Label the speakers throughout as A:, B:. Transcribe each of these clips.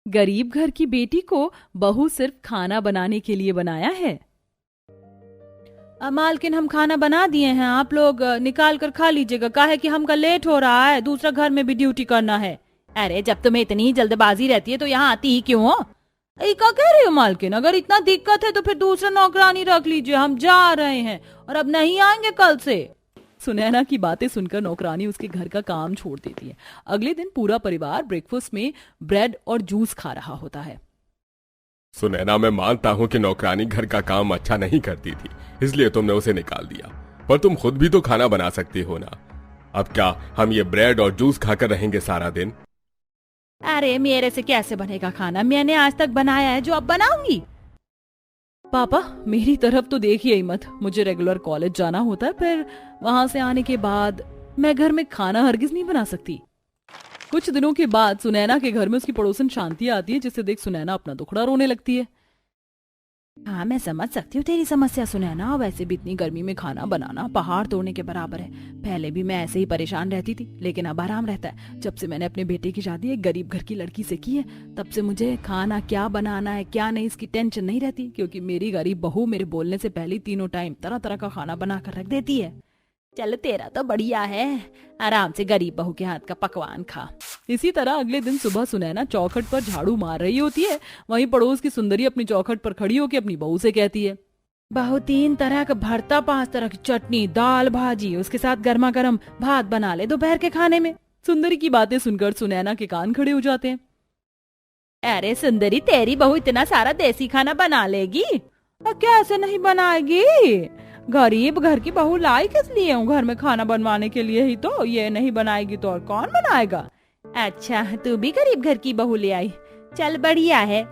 A: गरीब घर की बेटी को बहू सिर्फ खाना बनाने के लिए बनाया है। मालकिन, हम खाना बना दिए हैं, आप लोग निकाल कर खा लीजिएगा, काहे कि हमका लेट हो रहा है, दूसरा घर में भी ड्यूटी करना है। अरे जब तुम्हें इतनी जल्दबाजी रहती है तो यहाँ आती ही क्यों हो? क्या कह रही हो मालकिन? अगर इतना दिक्कत है तो फिर दूसरा नौकरानी रख लीजिए, हम जा रहे हैं और अब नहीं आएंगे कल से। सुनैना की बातें सुनकर नौकरानी उसके घर का काम छोड़ देती है। अगले दिन पूरा परिवार ब्रेकफास्ट में ब्रेड और जूस खा रहा होता है।
B: सुनैना, मैं मानता हूँ कि नौकरानी घर का काम अच्छा नहीं करती थी, इसलिए तुमने उसे निकाल दिया, पर तुम खुद भी तो खाना बना सकती हो ना। अब क्या हम ये ब्रेड और जूस खाकर रहेंगे सारा दिन?
A: अरे मेरे से कैसे बनेगा खाना? मैंने आज तक बनाया है जो अब बनाऊंगी। पापा, मेरी तरफ तो देखिए ही मत, मुझे रेगुलर कॉलेज जाना होता है, फिर वहां से आने के बाद मैं घर में खाना हरगिज नहीं बना सकती। कुछ दिनों के बाद सुनैना के घर में उसकी पड़ोसन शांति आती है, जिसे देख सुनैना अपना दुखड़ा रोने लगती है। हाँ, मैं समझ सकती हूँ तेरी समस्या सुनैना, वैसे भी इतनी गर्मी में खाना बनाना पहाड़ तोड़ने के बराबर है। पहले भी मैं ऐसे ही परेशान रहती थी, लेकिन अब आराम रहता है। जब से मैंने अपने बेटे की शादी एक गरीब घर की लड़की से की है, तब से मुझे खाना क्या बनाना है क्या नहीं इसकी टेंशन नहीं रहती, क्योंकि मेरी गरीब बहू मेरे बोलने से पहले तीनों टाइम तरह तरह का खाना बना कर रख देती है। चल तेरा तो बढ़िया है, आराम से गरीब बहू के हाथ का पकवान खा। इसी तरह अगले दिन सुबह सुनैना चौखट पर झाड़ू मार रही होती है। वहीं पड़ोस की सुंदरी अपनी चौखट पर खड़ी होकर अपनी बहू से कहती है, बहू 3 तरह का भरता, 5 तरह की चटनी, दाल भाजी, उसके साथ गर्मा गर्म भात बना ले दोपहर के खाने में। सुंदरी की बातें सुनकर सुनैना के कान खड़े हो जाते हैं। अरे सुंदरी, तेरी बहू इतना सारा देसी खाना बना लेगी? कैसे नहीं बनाएगी? गरीब घर की बहू लाई किस लिए हूँ? घर में खाना बनवाने के लिए ही तो। ये नहीं बनाएगी तो और कौन बनाएगा? अच्छा, तू भी गरीब घर की बहू ले आई, चल बढ़िया है।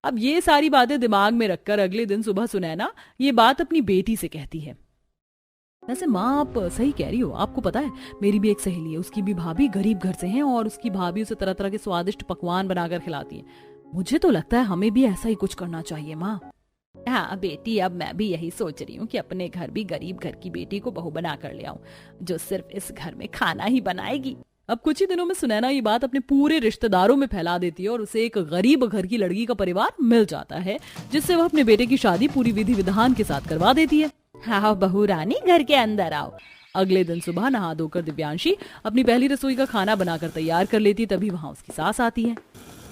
A: अब ये सारी बातें दिमाग में रखकर अगले दिन सुबह सुनैना ये बात अपनी बेटी से कहती है। वैसे माँ, आप सही कह रही हो, आपको पता है मेरी भी एक सहेली है, उसकी भी भाभी गरीब घर से है और उसकी भाभी उसे तरह तरह के स्वादिष्ट पकवान बनाकर खिलाती है। मुझे तो लगता है हमें भी ऐसा ही कुछ करना चाहिए माँ। हाँ बेटी, अब मैं भी यही सोच रही हूँ कि अपने घर भी गरीब घर की बेटी को बहू बना कर ले आऊं, जो सिर्फ इस घर में खाना ही बनाएगी। अब कुछ ही दिनों में सुनैना ये बात अपने पूरे रिश्तेदारों में फैला देती है और उसे एक गरीब घर की लड़की का परिवार मिल जाता है, जिससे वह अपने बेटे की शादी पूरी विधि विधान के साथ करवा देती है। हाँ बहू रानी, घर के अंदर आओ। अगले दिन सुबह नहा धोकर दिव्यांशी अपनी पहली रसोई का खाना बनाकर तैयार कर लेती, तभी वहाँ उसकी सास आती है।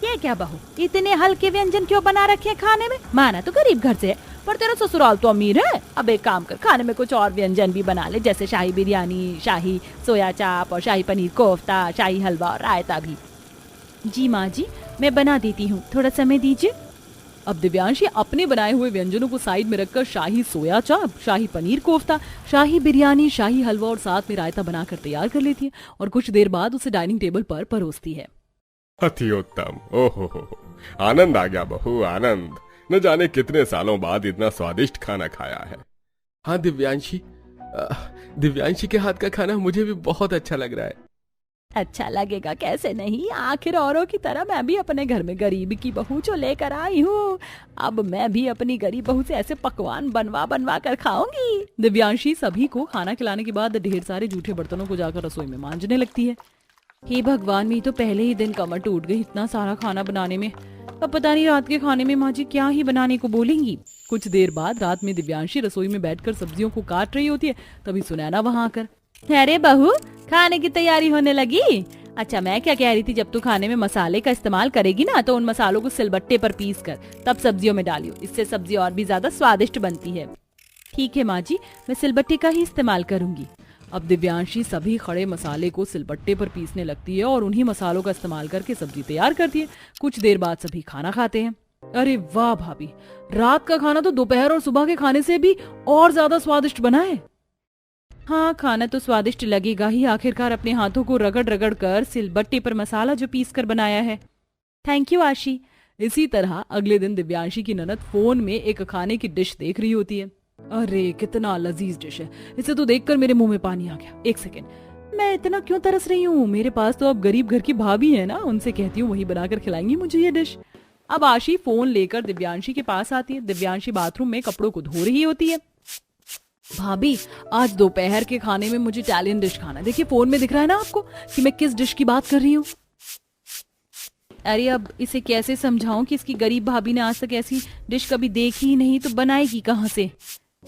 A: ये क्या बहू, इतने हल्के व्यंजन क्यों बना रखे हैं खाने में? माना तो गरीब घर से है, पर तेरा ससुराल तो अमीर है। अब एक काम कर, खाने में कुछ और व्यंजन भी बना ले, जैसे शाही बिरयानी, शाही सोया चाप और शाही पनीर कोफ्ता, शाही हलवा और रायता भी। जी माँ जी, मैं बना देती हूँ, थोड़ा समय दीजिए। अब दिव्यांशी अपने बनाए हुए व्यंजनों को साइड में रखकर शाही सोया चाप, शाही पनीर कोफ्ता, शाही बिरयानी, शाही हलवा और साथ में रायता बनाकर तैयार कर लेती है और कुछ देर बाद उसे डाइनिंग टेबल पर परोसती है।
B: अति उत्तम, ओहो हो, आनंद आ गया बहू, आनंद। न जाने कितने सालों बाद इतना स्वादिष्ट खाना खाया है। हाँ दिव्यांशी के हाथ का खाना मुझे भी बहुत अच्छा लग रहा है।
A: अच्छा लगेगा कैसे नहीं, आखिर औरों की तरह मैं भी अपने घर में गरीब की बहू जो लेकर आई हूँ। अब मैं भी अपनी गरीब बहू से ऐसे पकवान बनवा बनवा कर खाऊंगी। दिव्यांशी सभी को खाना खिलाने के बाद ढेर सारे जूठे बर्तनों को जाकर रसोई में मांजने लगती है। हे भगवान, मेरी तो पहले ही दिन कमर टूट गई इतना सारा खाना बनाने में। अब पता नहीं रात के खाने में माँ जी क्या ही बनाने को बोलेंगी। कुछ देर बाद रात में दिव्यांशी रसोई में बैठकर सब्जियों को काट रही होती है, तभी सुनैना वहाँ आकर, अरे बहू, खाने की तैयारी होने लगी? अच्छा, मैं क्या कह रही थी, जब तू खाने में मसाले का इस्तेमाल करेगी ना, तो उन मसालों को सिलबट्टे पर पीस कर तब सब्जियों में डालियो, इससे सब्जी और भी ज्यादा स्वादिष्ट बनती है। ठीक है माँ जी, मैं सिलबट्टे का ही इस्तेमाल करूंगी। अब दिव्यांशी सभी खड़े मसाले को सिलबट्टे पर पीसने लगती है और उन्हीं मसालों का इस्तेमाल करके सब्जी तैयार करती है। कुछ देर बाद सभी खाना खाते हैं। अरे वाह भाभी, रात का खाना तो दोपहर और सुबह के खाने से भी और ज्यादा स्वादिष्ट बना है। हाँ, खाना तो स्वादिष्ट लगेगा ही, आखिरकार अपने हाथों को रगड़ रगड़ कर सिलबट्टे पर मसाला जो पीस कर बनाया है। थैंक यू आशी। इसी तरह अगले दिन दिव्यांशी की ननद फोन में एक खाने की डिश देख रही होती है। अरे कितना लजीज डिश है, इसे तो देखकर मेरे मुंह में पानी आ गया। एक सेकेंड, मैं इतना क्यों तरस रही हूँ? मेरे पास तो अब गरीब घर की भाभी है ना, उनसे कहती हूँ वही बनाकर खिलाएंगी मुझे ये डिश। अब आशी फोन लेकर दिव्यांशी के पास आती है। दिव्यांशी बाथरूम में कपड़ों को धो रही होती है। भाभी, आज दोपहर के खाने में मुझे इटालियन डिश खाना है। देखिए फोन में दिख रहा है ना आपको कि मैं किस डिश की बात कर रही हूँ। अरे अब इसे कैसे समझाऊं कि इसकी गरीब भाभी ने आज तक ऐसी डिश कभी देखी ही नहीं, तो बनाएगी कहाँ से।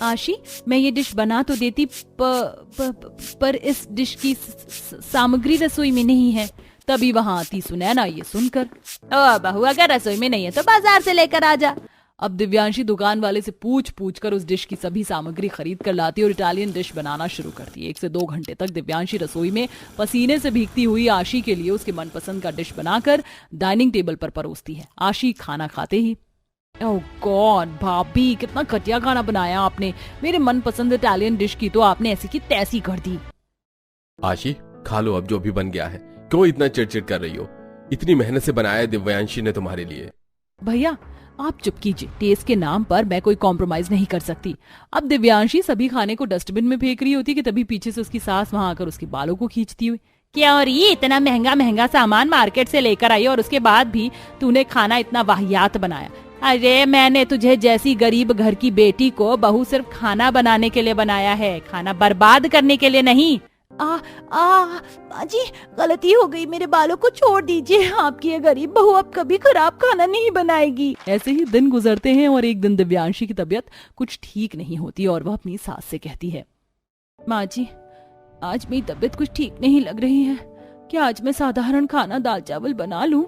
A: आशी, मैं ये डिश बना तो देती पर इस डिश की सामग्री रसोई में नहीं है। तभी वहां आती सुनैना ये सुनकर। ओ बहू, अगर रसोई में नहीं है तो बाजार से लेकर आ जा। अब दिव्यांशी दुकान वाले से पूछ पूछ कर उस डिश की सभी सामग्री खरीद कर लाती और इटालियन डिश बनाना शुरू करती है। 1 से 2 घंटे तक दिव्यांशी रसोई में पसीने से भीगती हुई आशी के लिए उसके मनपसंद का डिश बनाकर डाइनिंग टेबल पर परोसती है। आशी खाना खाते ही, ओह गॉड भाभी, कितना घटिया खाना बनाया आपने। मेरे मनपसंद इटालियन डिश की तो आपने ऐसी की तैसी कर दी।
B: आशी, खा लो अब जो भी बन गया है। क्यों इतना चिड़चिड़ कर रही हो? इतनी मेहनत से बनाया है दिव्यांशी ने तुम्हारे लिए।
A: भैया आप चुप कीजिए, टेस्ट के नाम पर मैं कोई कॉम्प्रोमाइज नहीं कर सकती। अब दिव्यांशी सभी खाने को डस्टबिन में फेंक रही होती कि तभी पीछे से उसकी सास वहां आकर उसके बालों को खींचती हुई, क्या और ये इतना महंगा महंगा सामान मार्केट से लेकर आई और उसके बाद भी तूने खाना इतना वाहियात बनाया। अरे मैंने तुझे जैसी गरीब घर की बेटी को बहू सिर्फ खाना बनाने के लिए बनाया है, खाना बर्बाद करने के लिए नहीं। माजी, गलती हो गई, मेरे बालों को छोड़ दीजिए। आपकी ये गरीब बहू अब कभी खराब खाना नहीं बनाएगी। ऐसे ही दिन गुजरते हैं और एक दिन दिव्यांशी की तबीयत कुछ ठीक नहीं होती और वह अपनी सास से कहती है, माँ जी, आज मेरी तबीयत कुछ ठीक नहीं लग रही है, क्या आज मैं साधारण खाना दाल चावल बना लूं?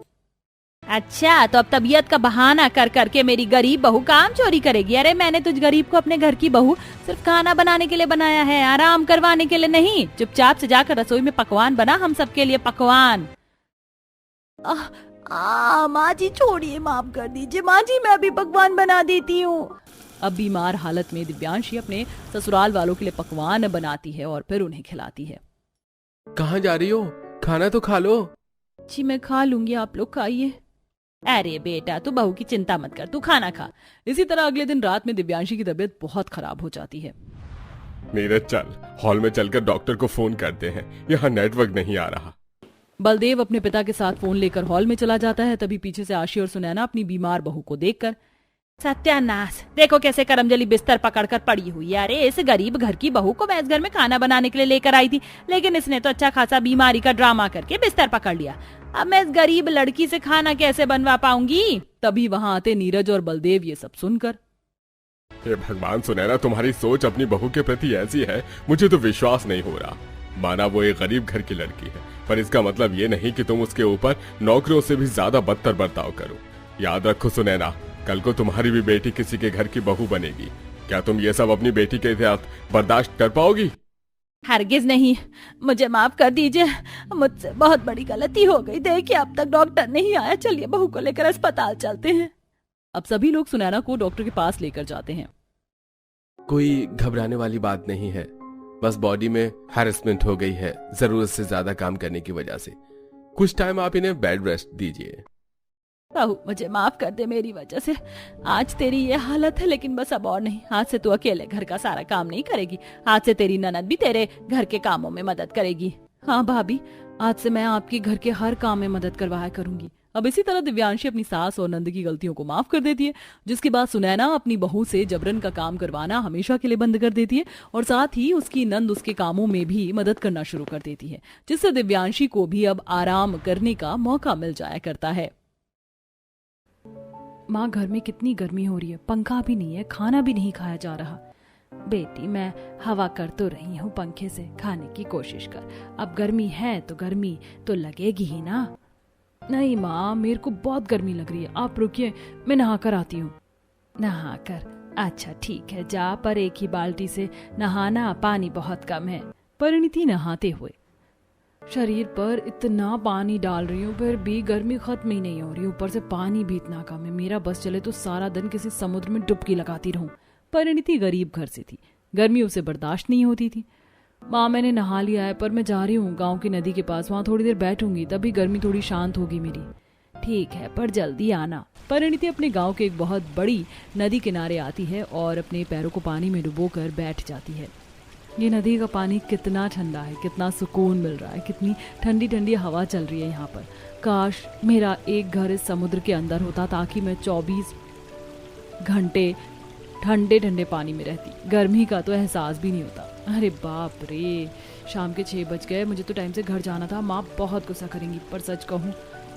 A: अच्छा, तो अब तबीयत का बहाना कर करके मेरी गरीब बहू काम चोरी करेगी। अरे मैंने तुझ गरीब को अपने घर की बहू सिर्फ खाना बनाने के लिए बनाया है, आराम करवाने के लिए नहीं। चुपचाप से जाकर रसोई में पकवान बना, हम सबके लिए पकवान। माँ जी छोड़िए, माफ कर दीजिए माँ जी, मैं अभी पकवान बना देती हूँ। अब बीमार हालत में दिव्यांशी अपने ससुराल वालों के लिए पकवान बनाती है और फिर उन्हें खिलाती है।
B: कहाँ जा रही हो? खाना तो खा लो।
A: जी मैं खा लूंगी, आप लोग खाइए। अरे बेटा, तू बहू की चिंता मत कर, तू खाना खा। इसी तरह अगले दिन रात में दिव्यांशी की तबीयत बहुत खराब हो जाती है।
B: नीरज, चल हॉल में चलकर डॉक्टर को फोन करते हैं, यहाँ नेटवर्क नहीं आ रहा।
A: बलदेव अपने पिता के साथ फोन लेकर हॉल में चला जाता है। तभी पीछे से आशी और सुनैना अपनी बीमार बहू को देखकर, सत्यानाश, देखो कैसे करमजली बिस्तर पकड़कर पड़ी हुई है। अरे इस गरीब घर की बहू को मैं इस घर में खाना बनाने के लिए लेकर आई थी, लेकिन इसने तो अच्छा खासा बीमारी का ड्रामा करके बिस्तर पकड़ लिया। अब मैं इस गरीब लड़की से खाना कैसे बनवा पाऊंगी? तभी वहां आते नीरज और बलदेव ये सब सुनकर,
B: हे भगवान, सुनैना तुम्हारी सोच अपनी बहू के प्रति ऐसी है, मुझे तो विश्वास नहीं हो रहा। माना वो एक गरीब घर की लड़की है, पर इसका मतलब ये नहीं कि तुम उसके ऊपर नौकरों से भी ज्यादा बदतर बर्ताव करो। याद रखो सुनैना, कल को तुम्हारी भी बेटी किसी के घर की बहू बनेगी। क्या तुम ये सब अपनी बेटी के साथ बर्दाश्त कर पाओगी?
A: हरगिज नहीं, मुझे माफ कर दीजिए, मुझसे बहुत बड़ी गलती हो गई। देखिए अब तक डॉक्टर नहीं आया, चलिए बहू को लेकर अस्पताल चलते हैं। अब सभी लोग सुनैना को डॉक्टर के पास लेकर जाते हैं।
B: कोई घबराने वाली बात नहीं है, बस बॉडी में हैरेसमेंट हो गई है जरूरत से ज्यादा काम करने की वजह से। कुछ टाइम आप इन्हें बेड रेस्ट दीजिए।
A: बहू मुझे माफ कर दे, मेरी वजह से आज तेरी ये हालत है, लेकिन बस अब और नहीं। आज से तू अकेले घर का सारा काम नहीं करेगी, आज से तेरी ननद भी तेरे घर के कामों में मदद करेगी। हाँ भाभी, आज से मैं आपके घर के हर काम में मदद करवाया करूंगी। अब इसी तरह दिव्यांशी अपनी सास और नंद की गलतियों को माफ कर देती है, जिसके बाद सुनैना अपनी बहू से जबरन का काम करवाना हमेशा के लिए बंद कर देती है और साथ ही उसकी नंद उसके कामों में भी मदद करना शुरू कर देती है, जिससे दिव्यांशी को भी अब आराम करने का मौका मिल जाया करता है। माँ, घर में कितनी गर्मी हो रही है, पंखा भी नहीं है, खाना भी नहीं खाया जा रहा। बेटी मैं हवा कर तो रही हूँ पंखे से, खाने की कोशिश कर। अब गर्मी है तो गर्मी तो लगेगी ही ना। नहीं माँ, मेरे को बहुत गर्मी लग रही है, आप रुकिए, मैं नहा कर आती हूँ। नहा कर? अच्छा ठीक है, जा, पर एक ही बाल्टी से नहाना, पानी बहुत कम है। परिणीति नहाते हुए, शरीर पर इतना पानी डाल रही हूँ फिर भी गर्मी खत्म ही नहीं हो रही, ऊपर से पानी भी इतना कम है। मेरा बस चले तो सारा दिन किसी समुद्र में डुबकी लगाती रहूं। परिणीति गरीब घर से थी, गर्मी उसे बर्दाश्त नहीं होती थी। माँ मैंने नहा लिया है, पर मैं जा रही हूँ गांव की नदी के पास, वहां थोड़ी देर बैठूंगी, तभी गर्मी थोड़ी शांत होगी मेरी। ठीक है, पर जल्दी आना। परिणीति अपने गांव के एक बहुत बड़ी नदी किनारे आती है और अपने पैरों को पानी में डुबोकर बैठ जाती है। ये नदी का पानी कितना ठंडा है, कितना सुकून मिल रहा है, कितनी ठंडी ठंडी हवा चल रही है यहाँ पर। काश मेरा एक घर इस समुद्र के अंदर होता ताकि मैं 24 घंटे ठंडे ठंडे पानी में रहती, गर्मी का तो एहसास भी नहीं होता। अरे बाप रे, शाम के 6 बज गए, मुझे तो टाइम से घर जाना था। माँ बहुत गुस्सा करेंगी, पर सच कहूँ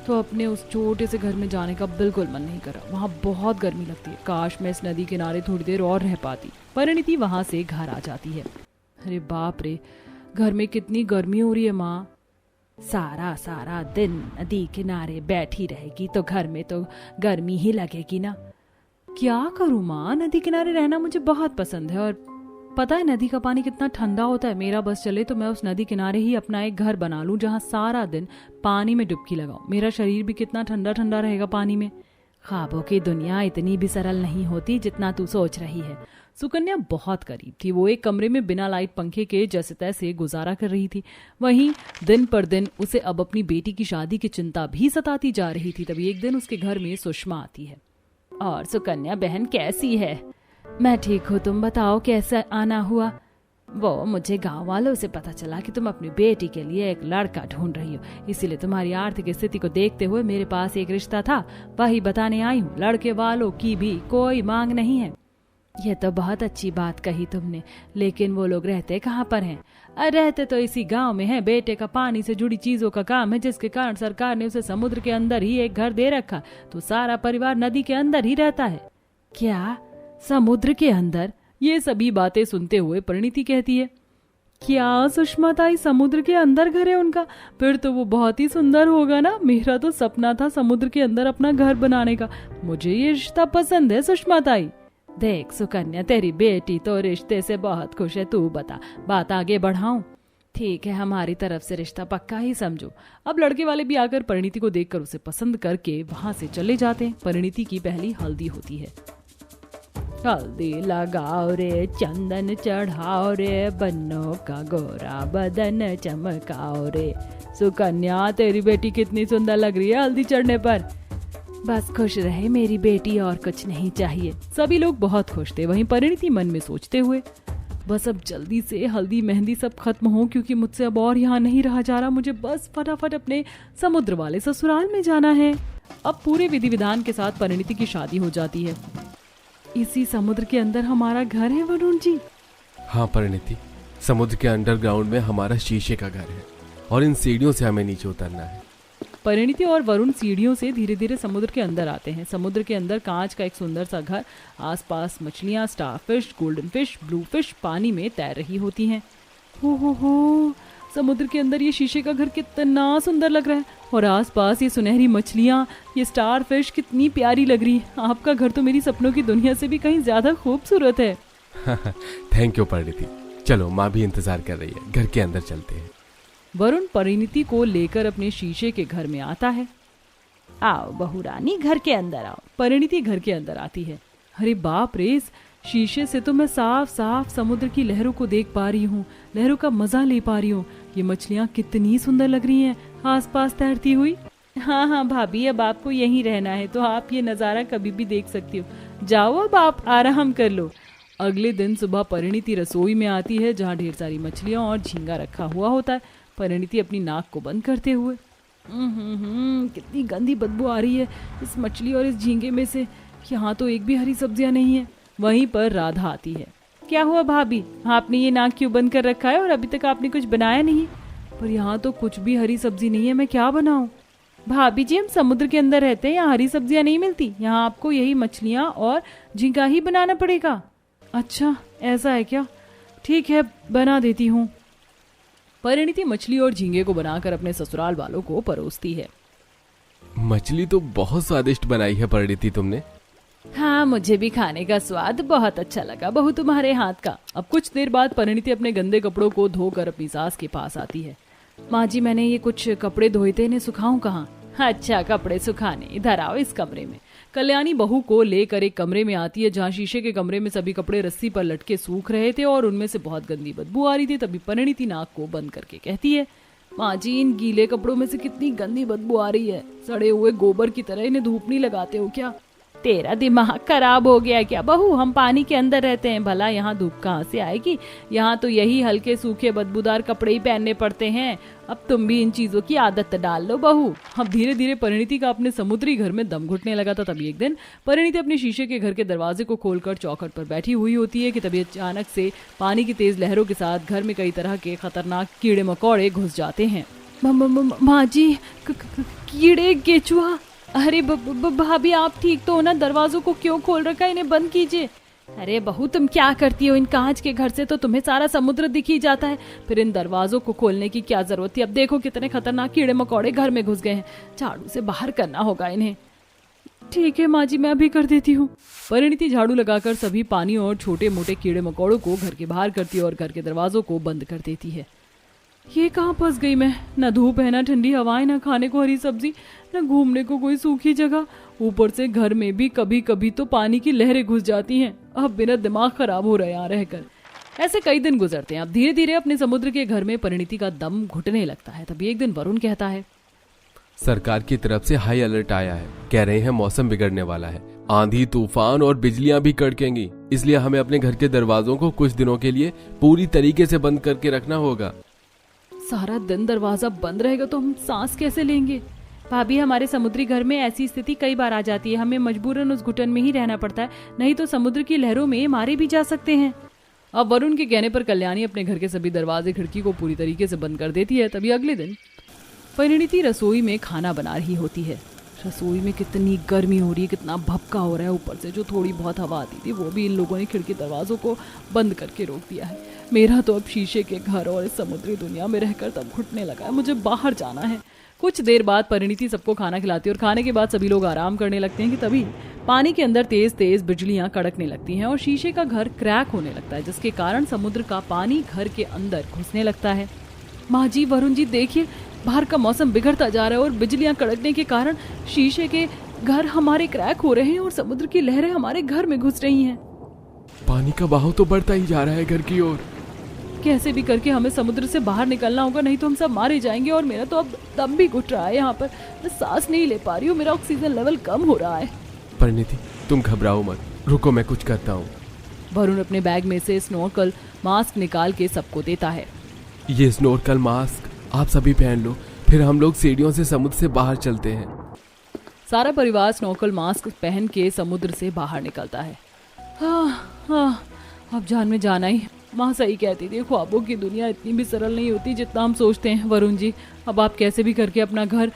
A: तो अपने उस छोटे से घर में जाने का बिल्कुल मन नहीं करा। वहाँ बहुत गर्मी लगती है। काश मैं इस नदी किनारे थोड़ी देर और रह पाती। परिणीति वहाँ से घर आ जाती है। अरे बाप रे, घर में कितनी गर्मी हो रही है माँ। सारा सारा दिन नदी किनारे बैठी रहेगी तो घर में तो गर्मी ही लगेगी ना। क्या करूँ माँ, नदी किनारे रहना मुझे बहुत पसंद है और पता है नदी का पानी कितना ठंडा होता है। मेरा बस चले तो मैं उस नदी किनारे ही अपना एक घर बना लूं जहां सारा दिन पानी में डुबकी लगाऊं। मेरा शरीर भी कितना ठंडा ठंडा रहेगा पानी में। ख्वाबों की दुनिया इतनी भी सरल नहीं होती जितना तू सोच रही है। सुकन्या बहुत करीब थी। वो एक कमरे में बिना लाइट पंखे के जैसे तैसे गुजारा कर रही थी। वहीं दिन पर दिन उसे अब अपनी बेटी की शादी की चिंता भी सताती जा रही थी। तभी एक दिन उसके घर में सुषमा आती है। और सुकन्या बहन कैसी है? मैं ठीक हूँ, तुम बताओ कैसे आना हुआ? वो मुझे गांव वालों से पता चला कि तुम अपनी बेटी के लिए एक लड़का ढूंढ रही हो, इसीलिए तुम्हारी आर्थिक स्थिति को देखते हुए मेरे पास एक रिश्ता था, वही बताने आई हूँ। लड़के वालों की भी कोई मांग नहीं है। ये तो बहुत अच्छी बात कही तुमने, लेकिन वो लोग रहते कहाँ पर हैं? रहते तो इसी गांव में है। बेटे का पानी से जुड़ी चीजों का काम है, जिसके कारण सरकार ने उसे समुद्र के अंदर ही एक घर दे रखा, तो सारा परिवार नदी के अंदर ही रहता है। क्या समुद्र के अंदर? ये सभी बातें सुनते हुए परिणीति कहती है, क्या सुषमा ताई समुद्र के अंदर घर है उनका? फिर तो वो बहुत ही सुंदर होगा ना। मेरा तो सपना था समुद्र के अंदर अपना घर बनाने का। मुझे ये रिश्ता पसंद है सुषमा ताई। देख सुकन्या, तेरी बेटी तो रिश्ते से बहुत खुश है। तू बता, बात आगे बढ़ाऊं? ठीक है, हमारी तरफ से रिश्ता पक्का ही समझो। अब लड़के वाले भी आकर परिणीति को देखकर उसे पसंद करके वहां से चले जाते हैं। परिणीति की पहली हल्दी होती है। हल्दी लगाओ रे, चंदन चढ़ाओ रे, बन्नों का गोरा बदन चमकाओ रे। सुकन्या, तेरी बेटी कितनी सुंदर लग रही है हल्दी चढ़ने पर। बस खुश रहे मेरी बेटी, और कुछ नहीं चाहिए। सभी लोग बहुत खुश थे। वहीं परिणीति मन में सोचते हुए, बस अब जल्दी से हल्दी मेहंदी सब खत्म हो, क्योंकि मुझसे अब और यहाँ नहीं रहा जा रहा। मुझे बस फटाफट अपने समुद्र वाले ससुराल में जाना है। अब पूरे विधि विधान के साथ परिणीति की शादी हो जाती है। इसी समुद्र के अंदर हमारा घर है वरुण जी।
B: हाँ परिणीति, समुद्र के अंडरग्राउंड में हमारा शीशे का घर है और इन सीढ़ियों से हमें नीचे उतरना है।
A: परिणीति और वरुण सीढ़ियों से धीरे धीरे समुद्र के अंदर आते हैं। समुद्र के अंदर कांच का एक सुंदर सा घर, आसपास मछलियां, starfish, golden fish, blue fish पानी में तैर रही होती हैं। हो, समुद्र के अंदर ये शीशे का घर कितना सुंदर लग रहा है, और आसपास ये सुनहरी मछलियां, ये स्टारफिश कितनी प्यारी लग रही है। आपका घर तो मेरी सपनों की दुनिया से भी कहीं ज्यादा खूबसूरत है।
B: Thank you Parineeti. चलो, माँ भी इंतजार कर रही है, घर के अंदर चलते हैं।
A: वरुण परिणीति को लेकर अपने शीशे के घर में आता है। आओ बहू रानी, घर के अंदर आओ। परिणीति घर के अंदर आती है। अरे बाप रे, इस शीशे से तो मैं साफ साफ समुद्र की लहरों को देख पा रही हूँ, लहरों का मजा ले पा रही हूँ। ये मछलियाँ कितनी सुंदर लग रही हैं आसपास तैरती हुई। हाँ भाभी, अब आपको यहीं रहना है तो आप ये नज़ारा कभी भी देख सकती हो। जाओ अब आप आराम कर लो। अगले दिन सुबह परिणीति रसोई में आती है, जहाँ ढेर सारी मछलियाँ और झींगा रखा हुआ होता है। परिणीति अपनी नाक को बंद करते हुए, कितनी गंदी बदबू आ रही है इस मछली और इस झींगे में से। यहाँ तो एक भी हरी सब्जियां नहीं है। वहीं पर राधा आती है। क्या हुआ भाभी, आपने ये नाक क्यों बंद कर रखा है और अभी तक आपने कुछ बनाया नहीं? पर यहाँ तो कुछ भी हरी सब्जी नहीं है, मैं क्या बनाऊं? भाभी जी, हम समुद्र के अंदर रहते हैं, यहाँ हरी सब्जियां नहीं मिलती। यहाँ आपको यही मछलियाँ और झींगा ही बनाना पड़ेगा। अच्छा ऐसा है क्या? ठीक है, बना देती हूँ। परिणीति मछली और झींगे को बनाकर अपने ससुराल वालों को परोसती है।
B: मछली तो बहुत स्वादिष्ट बनाई है परिणीति तुमने।
A: हाँ, मुझे भी खाने का स्वाद बहुत अच्छा लगा बहू तुम्हारे हाथ का। अब कुछ देर बाद परिणीति अपने गंदे कपड़ों को धोकर अपनी सास के पास आती है। माँ जी, मैंने ये कुछ कपड़े धोए थे, इन्हें सुखाऊं कहाँ? अच्छा, कपड़े सुखाने इधर आओ, इस कमरे में। कल्याणी बहू को लेकर एक कमरे में आती है, जहाँ शीशे के कमरे में सभी कपड़े रस्सी पर लटके सूख रहे थे और उनमें से बहुत गंदी बदबू आ रही थी। तभी परिणीति नाक को बंद करके कहती है, माँ जी, इन गीले कपड़ों में से कितनी गंदी बदबू आ रही है। सड़े हुए गोबर की तरह इन्हें धूप नहीं लगाते हो क्या? तेरा दिमाग खराब हो गया क्या बहू? हम पानी के अंदर रहते हैं, भला यहाँ धूप कहाँ से आएगी? यहाँ तो यही हल्के सूखे बदबूदार कपड़े ही पहनने पड़ते हैं। अब तुम भी इन चीजों की आदत डाल लो बहू। अब धीरे धीरे परिणीति का अपने समुद्री घर में दम घुटने लगा था। तभी एक दिन परिणीति अपने शीशे के घर के दरवाजे को खोलकर चौखट पर बैठी हुई होती है कि तभी अचानक से पानी की तेज लहरों के साथ घर में कई तरह के खतरनाक कीड़े मकोड़े घुस जाते हैं। माँ जी, कीड़े, केचुआ। अरे भाभी आप ठीक तो हो ना? दरवाजों को क्यों खोल रखा है? इन्हें बंद कीजिए। अरे बहू तुम क्या करती हो? इन कांच के घर से तो तुम्हें सारा समुद्र दिख ही जाता है, फिर इन दरवाजों को खोलने की क्या जरूरत थी? अब देखो कितने खतरनाक कीड़े मकोड़े घर में घुस गए हैं, झाड़ू से बाहर करना होगा इन्हें। ठीक है माँ जी, मैं अभी कर देती हूँ। परिणीति झाड़ू लगाकर सभी पानी और छोटे मोटे कीड़े मकोड़ों को घर के बाहर करती है और घर के दरवाजों को बंद कर देती है। ये कहाँ फंस गई मैं? न धूप है, न ठंडी हवाएं, न खाने को हरी सब्जी, न घूमने को कोई सूखी जगह। ऊपर से घर में भी कभी कभी तो पानी की लहरें घुस जाती हैं। अब मेरा दिमाग खराब हो रहा है यहाँ रहकर। ऐसे कई दिन गुजरते हैं। अब धीरे धीरे अपने समुद्र के घर में परिणीति का दम घुटने लगता है। तभी एक दिन वरुण कहता है,
B: सरकार की तरफ से हाई अलर्ट आया है, कह रहे हैं मौसम बिगड़ने वाला है, आंधी तूफान और बिजलियां भी कड़केंगी, इसलिए हमें अपने घर के दरवाजों को कुछ दिनों के लिए पूरी तरीके से बंद करके रखना होगा।
A: सारा दिन दरवाजा बंद रहेगा तो हम सांस कैसे लेंगे? भाभी हमारे समुद्री घर में ऐसी स्थिति कई बार आ जाती है, हमें मजबूरन उस घुटन में ही रहना पड़ता है, नहीं तो समुद्र की लहरों में मारे भी जा सकते हैं। अब वरुण के कहने पर कल्याणी अपने घर के सभी दरवाजे खिड़की को पूरी तरीके से बंद कर देती है। तभी अगले दिन परिणीति रसोई में खाना बना रही होती है। रसोई में कितनी गर्मी हो रही है, कितना भपका हो रहा है। ऊपर से जो थोड़ी बहुत हवा आती थी वो भी इन लोगों ने खिड़की दरवाजों को बंद करके रोक दिया है। मेरा तो अब शीशे के घर और इस समुद्री दुनिया में रहकर तब घुटने लगा है, मुझे बाहर जाना है। कुछ देर बाद परिणीति सबको खाना खिलाती है और खाने के बाद सभी लोग आराम करने लगते हैं कि तभी पानी के अंदर तेज तेज बिजलियां कड़कने लगती हैं और शीशे का घर क्रैक होने लगता है, जिसके कारण समुद्र का पानी घर के अंदर घुसने लगता है। माँ जी, वरुण जी देखिए, बाहर का मौसम बिगड़ता जा रहा है और बिजलियां कड़कने के कारण शीशे के घर हमारे क्रैक हो रहे हैं और समुद्र की लहरें हमारे घर में घुस रही हैं।
B: पानी का बहाव तो बढ़ता ही जा रहा है घर की ओर।
A: कैसे भी करके हमें समुद्र से बाहर निकलना होगा, नहीं तो हम सब मारे जाएंगे। और मेरा तो अब दम भी घुट रहा है, यहाँ पर मैं सांस नहीं ले पा रही हूँ, मेरा ऑक्सीजन लेवल कम हो रहा है।
B: परिणीति तुम घबराओ मत, रुको मैं कुछ करता हूँ।
A: वरुण अपने बैग में से स्नॉर्कल मास्क निकाल के सबको देता है।
B: ये स्नॉर्कल मास्क आप सभी पहन लो, फिर हम लोग सीढ़ियों से समुद्र से बाहर चलते हैं।
A: सारा परिवार स्नॉर्कल मास्क पहन के समुद्र से बाहर निकलता है। हाँ, अब जान में जाना ही। माँ सही कहती थी, ख्वाबों की दुनिया इतनी भी सरल नहीं होती जितना हम सोचते हैं। वरुण जी, अब आप कैसे भी करके अपना घर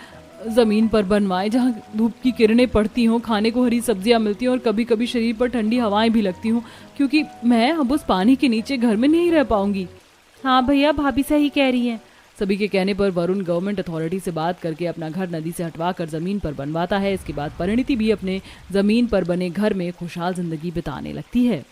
A: जमीन पर बनवाएं, जहाँ धूप की किरणें पड़ती हों, खाने को हरी सब्जियां मिलती हों और कभी कभी शरीर पर ठंडी हवाएं भी लगती हों, क्योंकि मैं अब उस पानी के नीचे घर में नहीं रह पाऊंगी। हाँ भैया, भाभी सही कह रही हैं। सभी के कहने पर वरुण गवर्नमेंट अथॉरिटी से बात करके अपना घर नदी से हटवाकर जमीन पर बनवाता है। इसके बाद परिणीति भी अपने जमीन पर बने घर में खुशहाल जिंदगी बिताने लगती है।